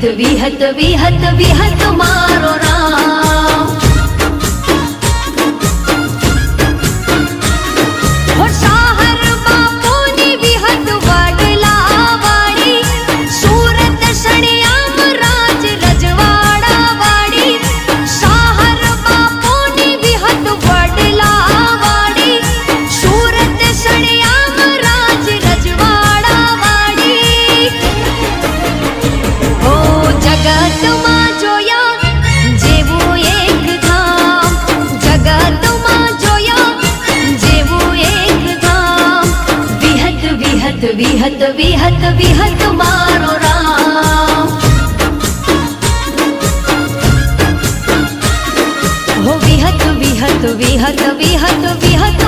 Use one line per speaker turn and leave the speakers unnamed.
વિહત વિહત વિહત મારો રામ હો શાહર બાપુની વિહત વડલા વાળી સુરત સણિયામ રાજ રજવાડા વાળી શાહર બાપુની વિહત વડલા વાળી સુરત સણિયામ રાજ રજવાડા વાળી હો જગતમાં જોયા જેવું એક ધામ જગતમાં જોયા જેવું એક ધામ વિહત વિહત વિહત વિહત વિહત મારો રામ હો વિહત વિહત વિહત વિહત વિહત